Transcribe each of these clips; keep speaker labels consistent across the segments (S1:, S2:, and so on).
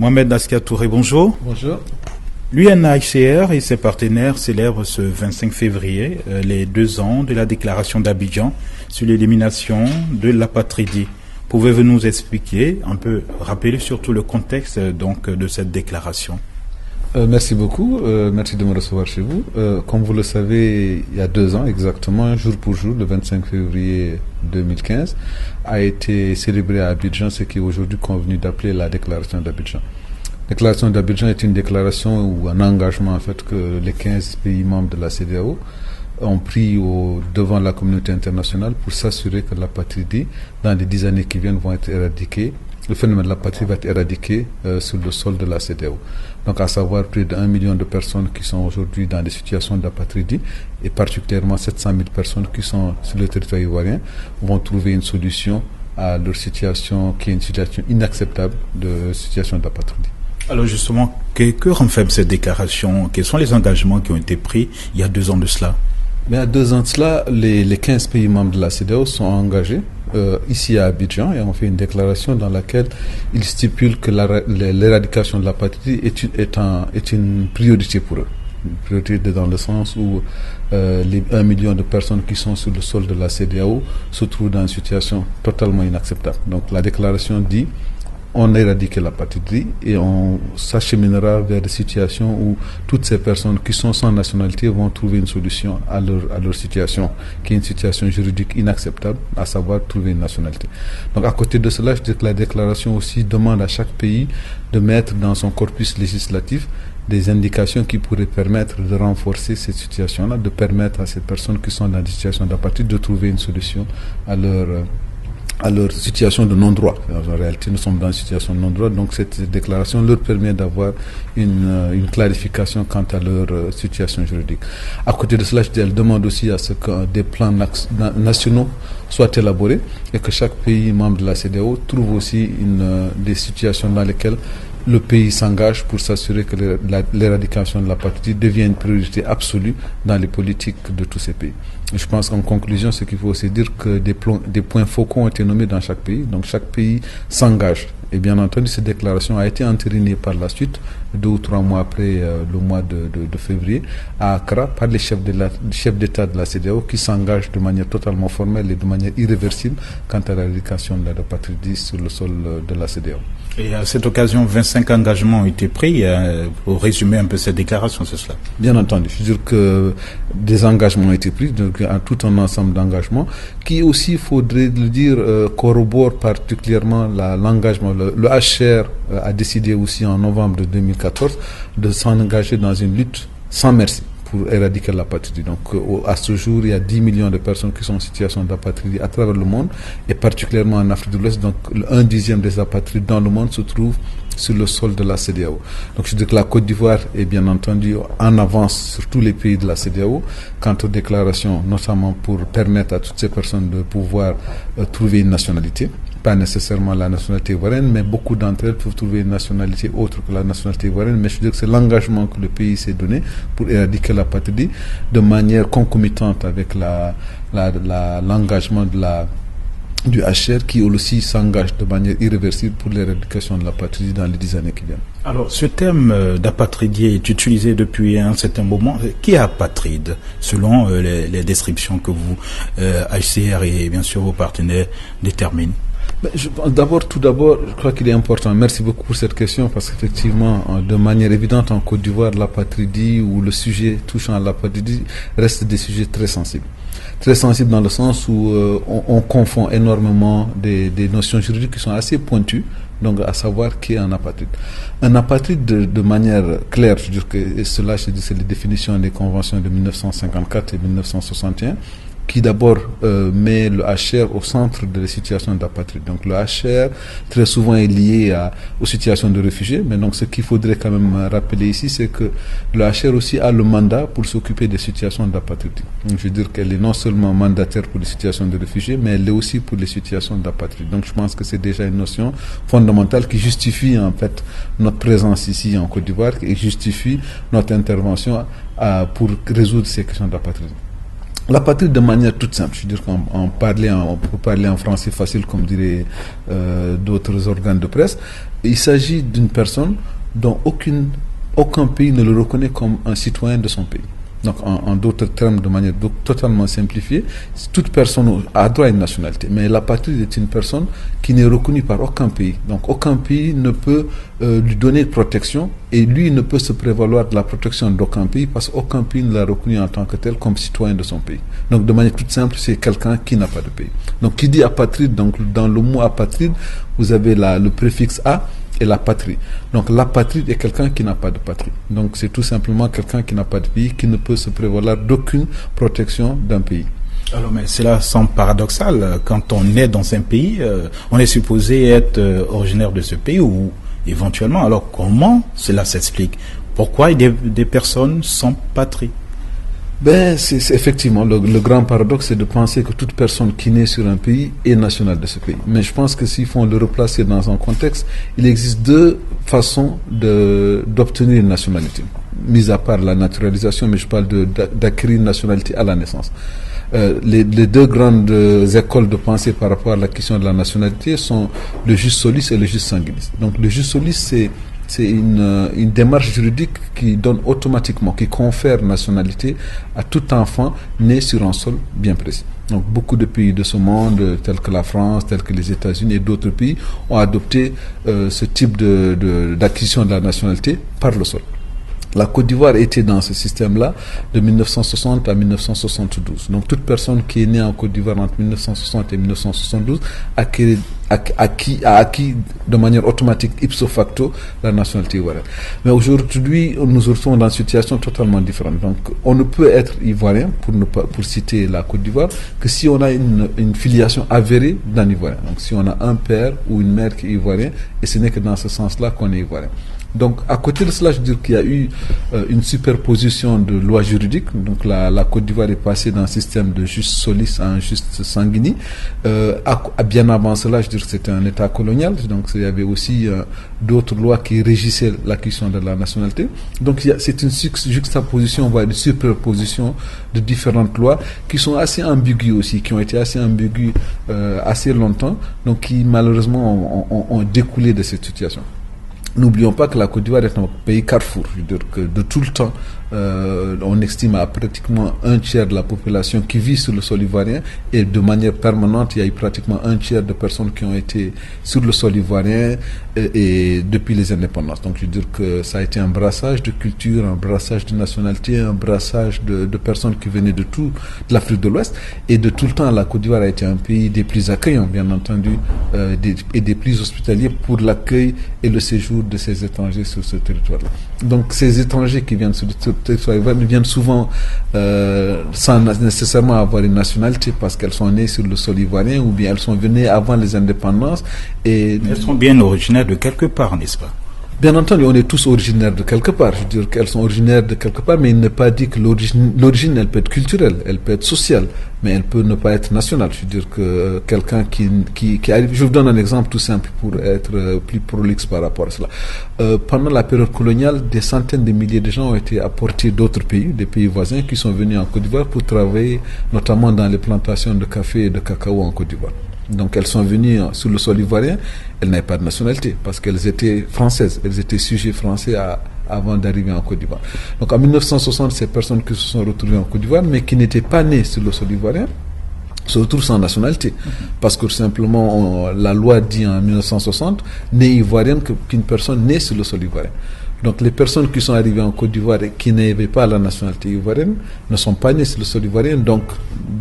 S1: Mohamed Naskia Touré, bonjour.
S2: Bonjour.
S1: L'UNHCR et ses partenaires célèbrent ce 25 février les 2 ans de la déclaration d'Abidjan sur l'élimination de l'apatridie. Pouvez-vous nous expliquer, un peu rappeler surtout le contexte de cette déclaration?
S2: Merci beaucoup, merci de me recevoir chez vous. Comme vous le savez, il y a 2 ans exactement, jour pour jour, le 25 février 2015, a été célébré à Abidjan ce qui est aujourd'hui convenu d'appeler la déclaration d'Abidjan. La déclaration d'Abidjan est une déclaration ou un engagement en fait que les 15 pays membres de la CEDEAO ont pris devant la communauté internationale pour s'assurer que l'apatridie, dans les 10 années qui viennent, vont être éradiquées. Le phénomène de l'apatridie va être éradiqué sur le sol de la CEDEAO. Donc à savoir près de 1 million de personnes qui sont aujourd'hui dans des situations d'apatridie et particulièrement 700 000 personnes qui sont sur le territoire ivoirien vont trouver une solution à leur situation qui est une situation inacceptable de situation d'apatridie.
S1: Alors justement, que renferme cette déclaration? Quels sont les engagements qui ont été pris il y a 2 ans de cela?
S2: Mais à 2 ans de cela, les 15 pays membres de la CEDEAO sont engagés ici à Abidjan et ont fait une déclaration dans laquelle ils stipulent que l'éradication de l'apatridie est une priorité pour eux. Une priorité dans le sens où les 1 million de personnes qui sont sur le sol de la CEDEAO se trouvent dans une situation totalement inacceptable. Donc la déclaration dit on a éradiqué l'apatridie et on s'acheminera vers des situations où toutes ces personnes qui sont sans nationalité vont trouver une solution à leur situation, qui est une situation juridique inacceptable, à savoir trouver une nationalité. Donc à côté de cela, je dis que la déclaration aussi demande à chaque pays de mettre dans son corpus législatif des indications qui pourraient permettre de renforcer cette situation-là, de permettre à ces personnes qui sont dans des situations d'apatridie de trouver une solution à leur situation de non-droit. En réalité, nous sommes dans une situation de non-droit, donc cette déclaration leur permet d'avoir une clarification quant à leur situation juridique. À côté de cela, elle demande aussi à ce que des plans nationaux soient élaborés et que chaque pays membre de la CEDEAO trouve aussi des situations dans lesquelles le pays s'engage pour s'assurer que l'éradication de l'apatridie devient une priorité absolue dans les politiques de tous ces pays. Je pense qu'en conclusion, ce qu'il faut aussi dire que des points focaux ont été nommés dans chaque pays. Donc chaque pays s'engage. Et bien entendu, cette déclaration a été entérinée par la suite, 2 ou 3 mois après le mois de février, à Accra, par les chefs d'État de la CEDEAO qui s'engagent de manière totalement formelle et de manière irréversible quant à l'éradication de l'apatridie sur le sol de la CEDEAO.
S1: Et à cette occasion, 25 engagements ont été pris. Pour résumer un peu cette déclaration, c'est cela?
S2: Bien entendu. Je veux dire que des engagements ont été pris, donc tout un ensemble d'engagements qui aussi, il faudrait le dire, corroborent particulièrement l'engagement. Le HCR a décidé aussi en novembre 2014 de s'engager dans une lutte sans merci pour éradiquer l'apatridie. Donc à ce jour, il y a 10 millions de personnes qui sont en situation d'apatridie à travers le monde et particulièrement en Afrique de l'Ouest. Donc 1/10 des apatrides dans le monde se trouvent sur le sol de la CEDEAO. Donc je dis que la Côte d'Ivoire est bien entendu en avance sur tous les pays de la CEDEAO quant aux déclarations, notamment pour permettre à toutes ces personnes de pouvoir trouver une nationalité. Pas nécessairement la nationalité ivoirienne, mais beaucoup d'entre elles peuvent trouver une nationalité autre que la nationalité ivoirienne. Mais je veux dire que c'est l'engagement que le pays s'est donné pour éradiquer l'apatridie de manière concomitante avec l'engagement du HCR qui aussi s'engage de manière irréversible pour l'éradication de l'apatridie dans les 10 années qui viennent.
S1: Alors, ce terme d'apatridie est utilisé depuis un certain moment. Qui est apatride, selon les descriptions que vous, HCR et bien sûr vos partenaires, déterminent?
S2: Tout d'abord, je crois qu'il est important. Merci beaucoup pour cette question parce qu'effectivement, de manière évidente, en Côte d'Ivoire, l'apatridie ou le sujet touchant à l'apatridie reste des sujets très sensibles. Très sensibles dans le sens où on confond énormément des notions juridiques qui sont assez pointues, donc à savoir qui est un apatride. Un apatride, de manière claire, je veux dire que cela, c'est les définitions des conventions de 1954 et 1961, qui d'abord met le HCR au centre de la situation d'apatrie. Donc le HCR très souvent est lié aux situations de réfugiés, mais donc ce qu'il faudrait quand même rappeler ici, c'est que le HCR aussi a le mandat pour s'occuper des situations d'apatrie. Donc je veux dire qu'elle est non seulement mandataire pour les situations de réfugiés, mais elle est aussi pour les situations d'apatrie. Donc je pense que c'est déjà une notion fondamentale qui justifie en fait notre présence ici en Côte d'Ivoire et justifie notre intervention pour résoudre ces questions d'apatrie. La patrie de manière toute simple, je veux dire on peut parler en français facile comme diraient d'autres organes de presse. Il s'agit d'une personne dont aucun pays ne le reconnaît comme un citoyen de son pays. Donc, en d'autres termes, de manière totalement simplifiée, toute personne a droit à une nationalité. Mais l'apatride est une personne qui n'est reconnue par aucun pays. Donc, aucun pays ne peut lui donner de protection et lui ne peut se prévaloir de la protection d'aucun pays parce qu'aucun pays ne l'a reconnu en tant que tel comme citoyen de son pays. Donc, de manière toute simple, c'est quelqu'un qui n'a pas de pays. Donc, qui dit apatride, donc dans le mot apatride, vous avez le préfixe A et la patrie. Donc l'apatride est quelqu'un qui n'a pas de patrie. Donc c'est tout simplement quelqu'un qui n'a pas de pays, qui ne peut se prévaloir d'aucune protection d'un pays.
S1: Alors, mais cela semble paradoxal. Quand on est dans un pays, on est supposé être originaire de ce pays ou éventuellement. Alors comment cela s'explique? Pourquoi des personnes sans patrie?
S2: C'est effectivement le grand paradoxe, c'est de penser que toute personne qui naît sur un pays est nationale de ce pays. Mais je pense que s'il faut le replacer dans un contexte, il existe deux façons d'obtenir une nationalité. Mis à part la naturalisation, mais je parle d'acquérir une nationalité à la naissance. Les deux grandes écoles de pensée par rapport à la question de la nationalité sont le jus solis et le jus sanguinis. Donc le jus solis, c'est une démarche juridique qui donne automatiquement, qui confère nationalité à tout enfant né sur un sol bien précis. Donc beaucoup de pays de ce monde, tels que la France, tels que les États-Unis et d'autres pays, ont adopté ce type d'acquisition de la nationalité par le sol. La Côte d'Ivoire était dans ce système-là de 1960 à 1972. Donc toute personne qui est née en Côte d'Ivoire entre 1960 et 1972 a acquis de manière automatique, ipso facto, la nationalité ivoirienne. Mais aujourd'hui, nous nous retrouvons dans une situation totalement différente. Donc on ne peut être ivoirien, pour citer la Côte d'Ivoire, que si on a une filiation avérée d'un Ivoirien. Donc si on a un père ou une mère qui est ivoirien, et ce n'est que dans ce sens-là qu'on est ivoirien. Donc, à côté de cela, je veux dire qu'il y a eu une superposition de lois juridiques. Donc, la Côte d'Ivoire est passée d'un système de jus solis à un jus sanguinis. Bien avant cela, je veux dire que c'était un État colonial. Donc, il y avait aussi d'autres lois qui régissaient l'acquisition de la nationalité. Donc, c'est une juxtaposition, voire une superposition de différentes lois qui sont assez ambiguës aussi, qui ont été assez ambiguës assez longtemps, donc qui malheureusement ont découlé de cette situation. N'oublions pas que la Côte d'Ivoire est un pays carrefour. Je veux dire que de tout le temps, on estime à pratiquement un tiers de la population qui vit sur le sol ivoirien et de manière permanente, il y a eu pratiquement un tiers de personnes qui ont été sur le sol ivoirien et depuis les indépendances. Donc je veux dire que ça a été un brassage de culture, un brassage de nationalité, un brassage de personnes qui venaient de l'Afrique de l'Ouest et de tout le temps, la Côte d'Ivoire a été un pays des plus accueillants, bien entendu, et des plus hospitaliers pour l'accueil et le séjour de ces étrangers sur ce territoire-là. Donc ces étrangers qui viennent sur le territoire ivoirien viennent souvent sans nécessairement avoir une nationalité parce qu'elles sont nées sur le sol ivoirien ou bien elles sont venues avant les indépendances. Et
S1: elles sont bien originaires de quelque part, n'est-ce pas?
S2: Bien entendu, on est tous originaires de quelque part. Je veux dire qu'elles sont originaires de quelque part, mais il n'est pas dit que l'origine, elle peut être culturelle, elle peut être sociale, mais elle peut ne pas être nationale. Je veux dire que quelqu'un qui arrive... Je vous donne un exemple tout simple pour être plus prolixe par rapport à cela. Pendant la période coloniale, des centaines de milliers de gens ont été apportés d'autres pays, des pays voisins, qui sont venus en Côte d'Ivoire pour travailler, notamment dans les plantations de café et de cacao en Côte d'Ivoire. Donc elles sont venues sur le sol ivoirien, elles n'avaient pas de nationalité parce qu'elles étaient françaises, elles étaient sujets français avant d'arriver en Côte d'Ivoire. Donc en 1960, ces personnes qui se sont retrouvées en Côte d'Ivoire mais qui n'étaient pas nées sur le sol ivoirien se retrouvent sans nationalité. Parce que simplement la loi dit en 1960, née ivoirienne qu'une personne née sur le sol ivoirien. Donc les personnes qui sont arrivées en Côte d'Ivoire et qui n'avaient pas la nationalité ivoirienne ne sont pas nées sur le sol ivoirien, donc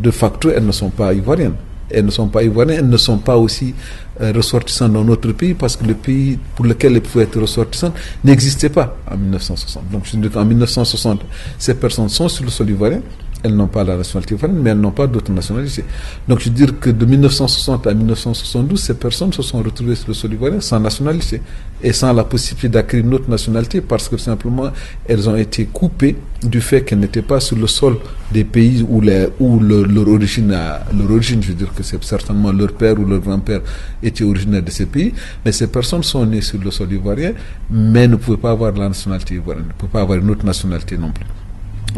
S2: de facto elles ne sont pas ivoiriennes. Elles ne sont pas ivoiriennes, elles ne sont pas aussi ressortissantes dans notre pays parce que le pays pour lequel elles pouvaient être ressortissantes n'existait pas en 1960. Donc je dis qu'en 1960, ces personnes sont sur le sol ivoirien, elles n'ont pas la nationalité ivoirienne, mais elles n'ont pas d'autres nationalités. Donc je veux dire que de 1960 à 1972, ces personnes se sont retrouvées sur le sol ivoirien sans nationalité et sans la possibilité d'acquérir une autre nationalité parce que simplement elles ont été coupées du fait qu'elles n'étaient pas sur le sol des pays où leur origine, je veux dire que c'est certainement leur père ou leur grand-père était originaire de ces pays, mais ces personnes sont nées sur le sol ivoirien, mais ne pouvaient pas avoir la nationalité ivoirienne, ne pouvaient pas avoir une autre nationalité non plus.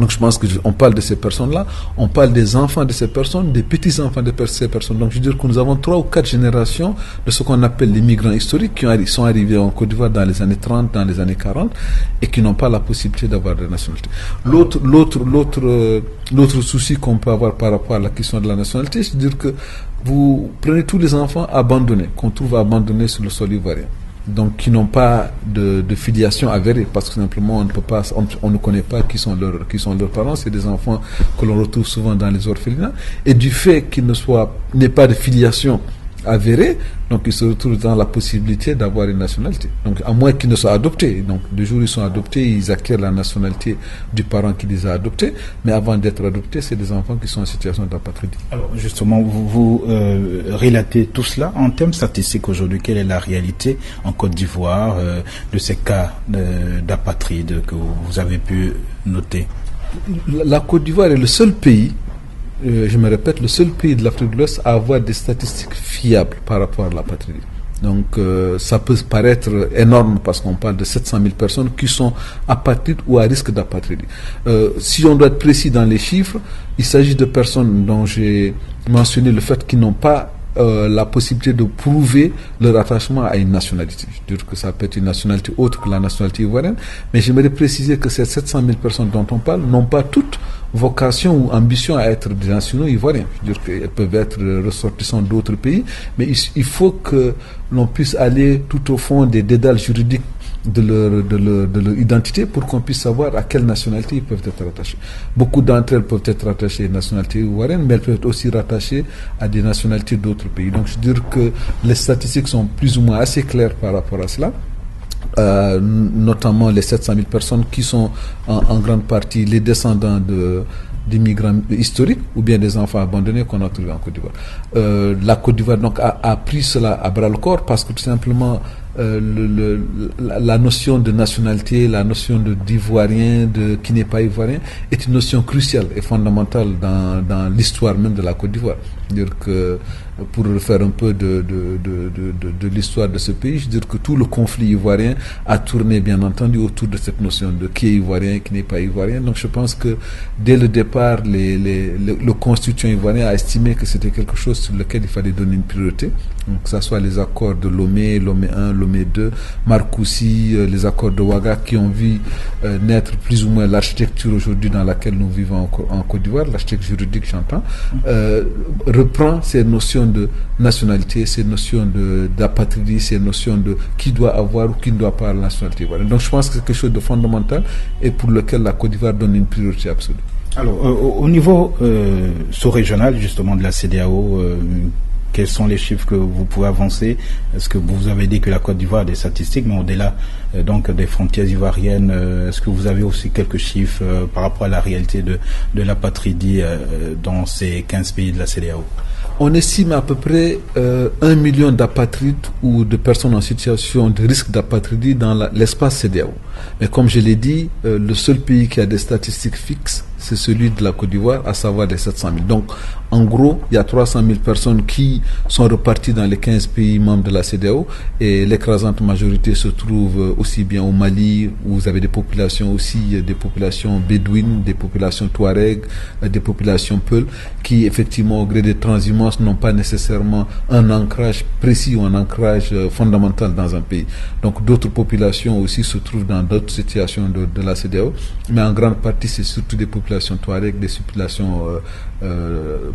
S2: Donc je pense qu'on parle de ces personnes-là, on parle des enfants de ces personnes, des petits-enfants de ces personnes. Donc je veux dire que nous avons 3 ou 4 générations de ce qu'on appelle les migrants historiques qui sont arrivés en Côte d'Ivoire dans les années 30, dans les années 40 et qui n'ont pas la possibilité d'avoir de nationalité. L'autre souci qu'on peut avoir par rapport à la question de la nationalité, c'est de dire que vous prenez tous les enfants abandonnés, qu'on trouve abandonnés sur le sol ivoirien. Donc qui n'ont pas de filiation avérée parce que simplement on ne connaît pas qui sont leurs parents. C'est des enfants que l'on retrouve souvent dans les orphelinats et du fait qu'ils n'aient pas de filiation avérée, donc ils se retrouvent dans la possibilité d'avoir une nationalité. Donc à moins qu'ils ne soient adoptés. Donc le jour où ils sont adoptés, ils acquièrent la nationalité du parent qui les a adoptés. Mais avant d'être adoptés, c'est des enfants qui sont en situation d'apatridie.
S1: Alors justement, vous relatez tout cela en termes statistiques aujourd'hui. Quelle est la réalité en Côte d'Ivoire de ces cas d'apatride que vous avez pu noter?
S2: La Côte d'Ivoire est le seul pays, je me répète, le seul pays de l'Afrique de l'Ouest à avoir des statistiques fiables par rapport à l'apatridie. Donc ça peut paraître énorme parce qu'on parle de 700 000 personnes qui sont apatrides ou à risque d'apatridie. Si on doit être précis dans les chiffres, il s'agit de personnes dont j'ai mentionné le fait qu'ils n'ont pas la possibilité de prouver leur attachement à une nationalité. Je veux dire que ça peut être une nationalité autre que la nationalité ivoirienne, mais j'aimerais préciser que ces 700 000 personnes dont on parle n'ont pas toutes vocation ou ambition à être des nationaux ivoiriens. Je veux dire qu'elles peuvent être ressortissants d'autres pays, mais il faut que l'on puisse aller tout au fond des dédales juridiques de leur identité pour qu'on puisse savoir à quelle nationalité ils peuvent être rattachés. Beaucoup d'entre elles peuvent être rattachées à une nationalité ivoirienne, mais elles peuvent être aussi rattachées à des nationalités d'autres pays. Donc je veux dire que les statistiques sont plus ou moins assez claires par rapport à cela. Notamment les 700 000 personnes qui sont en grande partie les descendants d'immigrants historiques ou bien des enfants abandonnés qu'on a trouvés en Côte d'Ivoire. La Côte d'Ivoire donc a pris cela à bras le corps parce que tout simplement la notion de nationalité, la notion d'ivoirien, qui n'est pas ivoirien, est une notion cruciale et fondamentale dans l'histoire même de la Côte d'Ivoire. Dire que pour faire un peu de l'histoire de ce pays, je veux dire que tout le conflit ivoirien a tourné bien entendu autour de cette notion de qui est ivoirien et qui n'est pas ivoirien. Donc je pense que dès le départ, le constituant ivoirien a estimé que c'était quelque chose sur lequel il fallait donner une priorité. Donc que ce soit les accords de Lomé 1, Lomé 2, Marcoussis, les accords de Ouaga qui ont vu naître plus ou moins l'architecture aujourd'hui dans laquelle nous vivons en Côte d'Ivoire, l'architecture juridique j'entends, reprend ces notions de nationalité, ces notions d'apatridie, ces notions de qui doit avoir ou qui ne doit pas avoir la nationalité ivoirienne. Donc je pense que c'est quelque chose de fondamental et pour lequel la Côte d'Ivoire donne une priorité absolue.
S1: Alors au niveau sous-régional justement de la CEDEAO, quels sont les chiffres que vous pouvez avancer? Est-ce que vous avez dit que la Côte d'Ivoire a des statistiques, mais au-delà donc des frontières ivoiriennes, est-ce que vous avez aussi quelques chiffres par rapport à la réalité de l'apatridie dans ces 15 pays de la CEDEAO?
S2: On estime à peu près 1 million d'apatrides ou de personnes en situation de risque d'apatridie dans l'espace CEDEAO. Mais comme je l'ai dit, le seul pays qui a des statistiques fixes, c'est celui de la Côte d'Ivoire, à savoir les 700 000. Donc, en gros, il y a 300 000 personnes qui sont reparties dans les 15 pays membres de la CEDEAO et l'écrasante majorité se trouve aussi bien au Mali, où vous avez des populations aussi, des populations bédouines, des populations touareg, des populations peuls, qui effectivement, au gré des transhumances, n'ont pas nécessairement un ancrage précis ou un ancrage fondamental dans un pays. Donc, d'autres populations aussi se trouvent dans d'autres situations de la CEDEAO, mais en grande partie, c'est surtout des populations touareg, des populations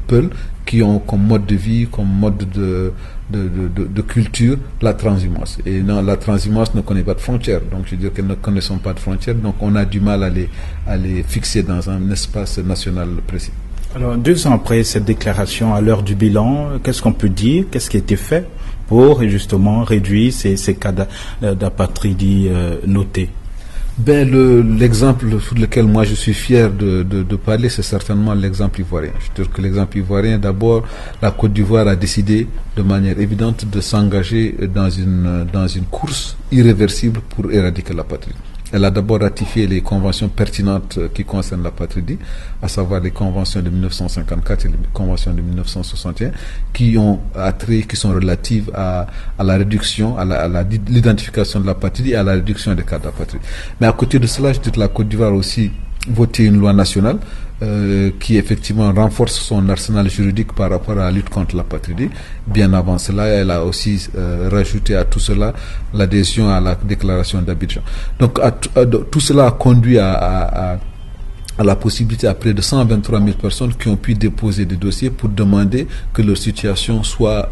S2: peuls, qui ont comme mode de vie, comme mode de culture, la transhumance. Et non, la transhumance ne connaît pas de frontières. Donc, je veux dire qu'elles ne connaissent pas de frontières. Donc, on a du mal à les fixer dans un espace national précis.
S1: Alors, 2 ans après cette déclaration, à l'heure du bilan, qu'est-ce qu'on peut dire? Qu'est-ce qui a été fait pour justement réduire ces cas d'apatridie notés?
S2: Ben, l'exemple sur lequel moi je suis fier de parler, c'est certainement l'exemple ivoirien. Je veux dire que l'exemple ivoirien, d'abord, la Côte d'Ivoire a décidé de manière évidente de s'engager dans une course irréversible pour éradiquer l'apatridie. Elle a d'abord ratifié les conventions pertinentes qui concernent l'apatridie, à savoir les conventions de 1954 et les conventions de 1961, qui sont relatives à la réduction, à l'identification de l'apatridie et à la réduction des cas d'apatridie. Mais à côté de cela, je dis que la Côte d'Ivoire aussi voté une loi nationale qui effectivement renforce son arsenal juridique par rapport à la lutte contre l'apatridie. Bien avant cela, elle a aussi rajouté à tout cela l'adhésion à la déclaration d'Abidjan. Donc tout cela a conduit à la possibilité à près de 123 000 personnes qui ont pu déposer des dossiers pour demander que leur situation soit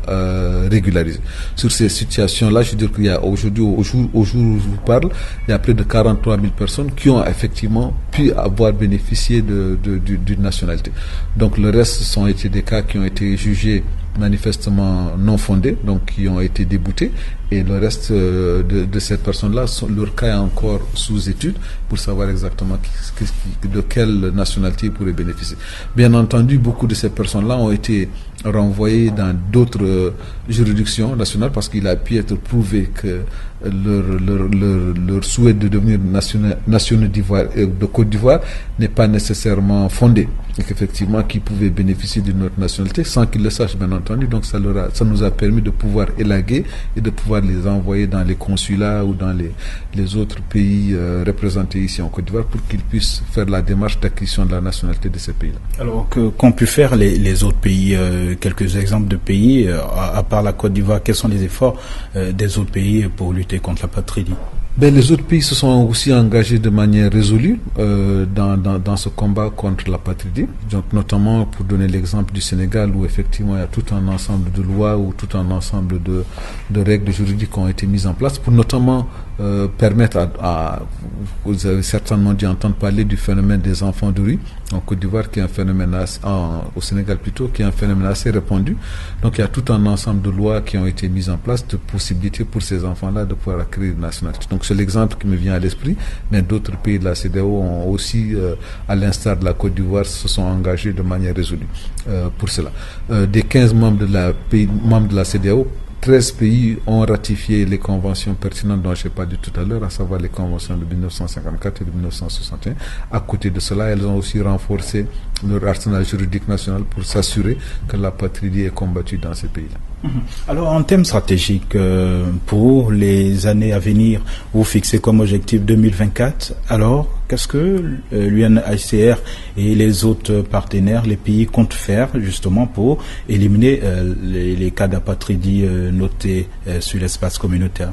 S2: régularisée. Sur ces situations-là, je veux dire qu'il y a aujourd'hui, au jour où je vous parle, il y a près de 43 000 personnes qui ont effectivement pu avoir bénéficié d'une nationalité. Donc le reste, ce sont été des cas qui ont été jugés manifestement non fondés, donc qui ont été déboutés, et le reste de ces personnes-là, leur cas est encore sous étude pour savoir exactement de quelle nationalité ils pourraient bénéficier. Bien entendu, beaucoup de ces personnes-là ont été renvoyées dans d'autres juridictions nationales parce qu'il a pu être prouvé que leur souhait de devenir nationaux de Côte d'Ivoire n'est pas nécessairement fondé, et qu'effectivement qu'ils pouvaient bénéficier d'une autre nationalité sans qu'ils le sachent, bien entendu. Donc ça nous a permis de pouvoir élaguer et de pouvoir les envoyer dans les consulats ou dans les autres pays représentés ici en Côte d'Ivoire pour qu'ils puissent faire la démarche d'acquisition de la nationalité de ces pays-là.
S1: Alors qu'ont pu faire les autres pays, quelques exemples de pays, à part la Côte d'Ivoire, quels sont les efforts des autres pays pour lutter contre l'apatridie?
S2: Les autres pays se sont aussi engagés de manière résolue dans ce combat contre l'apatridie. Donc, notamment, pour donner l'exemple du Sénégal, où effectivement il y a tout un ensemble de lois ou tout un ensemble de règles juridiques qui ont été mises en place pour notamment permettre vous avez certainement dû entendre parler du phénomène des enfants de rue en Côte d'Ivoire, qui est un phénomène au Sénégal plutôt, qui est un phénomène assez répandu. Donc il y a tout un ensemble de lois qui ont été mises en place, de possibilités pour ces enfants-là de pouvoir acquérir une nationalité. Donc c'est l'exemple qui me vient à l'esprit, mais d'autres pays de la CEDEAO ont aussi, à l'instar de la Côte d'Ivoire, se sont engagés de manière résolue pour cela. Des 15 membres de la CEDEAO, 13 pays ont ratifié les conventions pertinentes dont je n'ai pas dit tout à l'heure, à savoir les conventions de 1954 et de 1961. À côté de cela, elles ont aussi renforcé leur arsenal juridique national pour s'assurer que l'apatridie est combattue dans ces pays-là.
S1: Alors, en termes stratégiques, pour les années à venir, vous fixez comme objectif 2024. Alors, qu'est-ce que l'UNHCR et les autres partenaires, les pays, comptent faire justement pour éliminer les cas d'apatridie notés sur l'espace communautaire?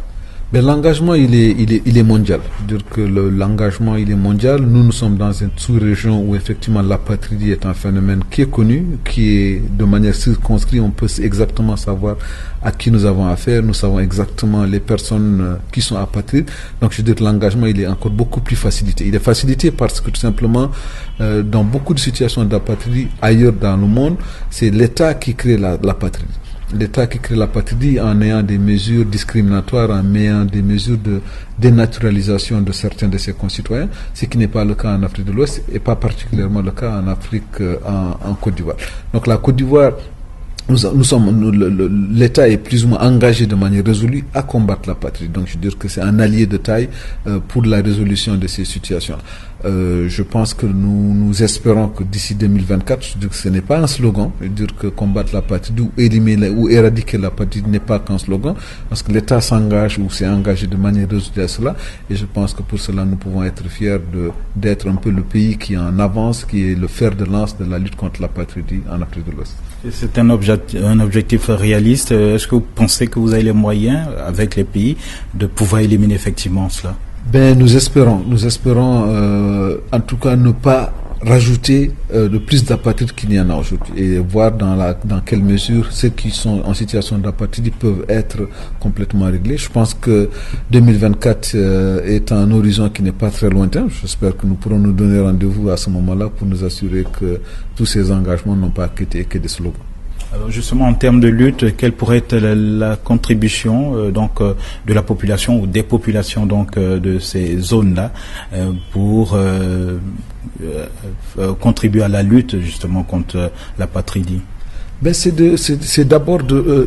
S2: L'engagement, il est mondial. C'est-à-dire que l'engagement, il est mondial. Nous sommes dans une sous-région où effectivement l'apatridie est un phénomène qui est connu, qui est de manière circonscrite. On peut exactement savoir à qui nous avons affaire. Nous savons exactement les personnes qui sont apatrides. Donc, je veux dire que l'engagement, il est encore beaucoup plus facilité. Il est facilité parce que tout simplement, dans beaucoup de situations d'apatridie ailleurs dans le monde, c'est l'État qui crée l'apatridie. L'État qui crée l'apatridie en ayant des mesures discriminatoires, en ayant des mesures de dénaturalisation de certains de ses concitoyens, ce qui n'est pas le cas en Afrique de l'Ouest et pas particulièrement le cas en Afrique, en Côte d'Ivoire. Donc la Côte d'Ivoire, l'État est plus ou moins engagé de manière résolue à combattre l'apatridie. Donc je veux dire que c'est un allié de taille pour la résolution de ces situations. Je pense que nous espérons que d'ici 2024, je veux dire que ce n'est pas un slogan, je veux dire que combattre l'apatridie ou éliminer ou éradiquer l'apatridie n'est pas qu'un slogan, parce que l'État s'engage ou s'est engagé de manière résolue à cela, et je pense que pour cela nous pouvons être fiers d'être un peu le pays qui est en avance, qui est le fer de lance de la lutte contre l'apatridie en Afrique de l'Ouest.
S1: C'est un objectif réaliste. Est-ce que vous pensez que vous avez les moyens, avec les pays, de pouvoir éliminer effectivement cela?
S2: Nous espérons en tout cas ne pas rajouter de plus d'apatrides qu'il y en a aujourd'hui et voir dans quelle mesure ceux qui sont en situation d'apatridie peuvent être complètement réglés. Je pense que 2024 est un horizon qui n'est pas très lointain. J'espère que nous pourrons nous donner rendez-vous à ce moment-là pour nous assurer que tous ces engagements n'ont pas été que des slogans.
S1: Alors justement, en termes de lutte, quelle pourrait être la contribution de la population ou des populations de ces zones-là pour contribuer à la lutte justement contre l'apatridie?
S2: Ben c'est d'abord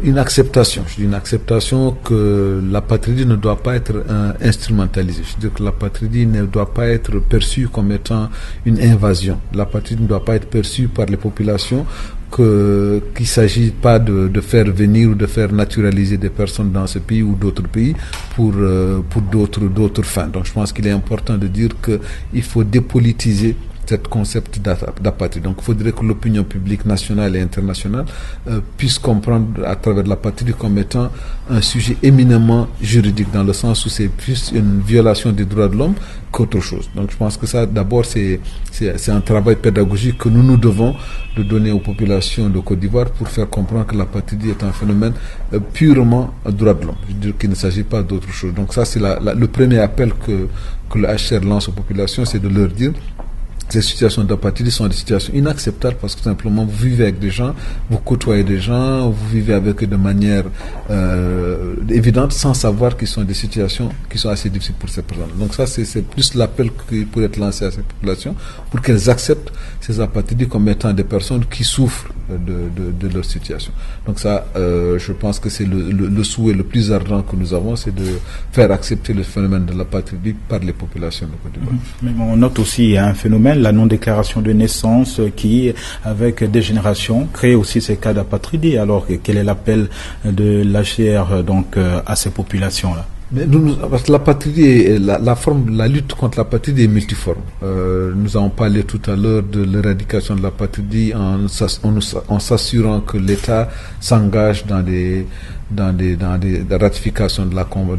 S2: une acceptation. Je dis une acceptation que l'apatridie ne doit pas être instrumentalisée. Je dis que l'apatridie ne doit pas être perçue comme étant une invasion. L'apatridie ne doit pas être perçue par les populations qu'il s'agit pas de faire venir ou de faire naturaliser des personnes dans ce pays ou d'autres pays pour d'autres fins. Donc je pense qu'il est important de dire qu'il faut dépolitiser cet concept d'apatrie. Donc il faudrait que l'opinion publique nationale et internationale puisse comprendre à travers l'apatrie comme étant un sujet éminemment juridique, dans le sens où c'est plus une violation des droits de l'homme qu'autre chose. Donc je pense que ça, d'abord, c'est un travail pédagogique que nous devons de donner aux populations de Côte d'Ivoire pour faire comprendre que l'apatrie est un phénomène purement droit de l'homme. Je veux dire qu'il ne s'agit pas d'autre chose. Donc ça, c'est le premier appel que le HCR lance aux populations, c'est de leur dire: ces situations d'apathie sont des situations inacceptables parce que simplement vous vivez avec des gens, vous côtoyez des gens, vous vivez avec eux de manière évidente sans savoir qu'ils sont des situations qui sont assez difficiles pour ces personnes. Donc ça, c'est plus l'appel qui pourrait être lancé à ces populations pour qu'elles acceptent ces apathies comme étant des personnes qui souffrent de leur situation. Donc ça, je pense que c'est le souhait le plus ardent que nous avons, c'est de faire accepter le phénomène de l'apathie par les populations de Côte d'Ivoire.
S1: Mais on note aussi il y a un phénomène, la non-déclaration de naissance, qui, avec des générations, crée aussi ces cas d'apatridie. Alors, quel est l'appel de l'HCR donc à ces populations-là?
S2: Mais parce que l'apatridie, la lutte contre l'apatridie est multiforme. Nous avons parlé tout à l'heure de l'éradication de l'apatridie en s'assurant que l'État s'engage dans des ratifications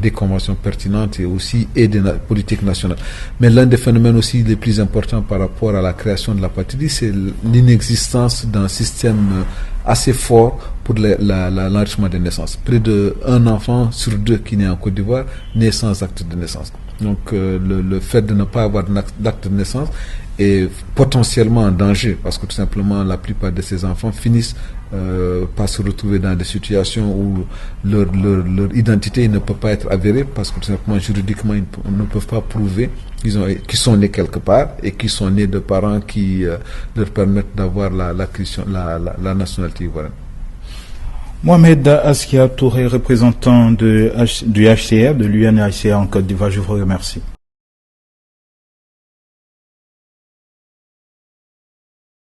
S2: des conventions pertinentes et aussi des politiques nationales. Mais l'un des phénomènes aussi les plus importants par rapport à la création de l'apatridie, c'est l'inexistence d'un système assez fort pour l'enregistrement des naissances. Près d'un enfant sur deux qui naît en Côte d'Ivoire naît sans acte de naissance. Donc le fait de ne pas avoir d'acte de naissance est potentiellement en danger parce que tout simplement la plupart de ces enfants finissent par se retrouver dans des situations où leur identité ne peut pas être avérée parce que tout simplement juridiquement ils ne peuvent pas prouver qu'ils sont nés quelque part et qu'ils sont nés de parents qui leur permettent d'avoir la nationalité ivoirienne.
S1: Mohamed Askia Touré, représentant du HCR, de l'UNHCR en Côte d'Ivoire, je vous remercie.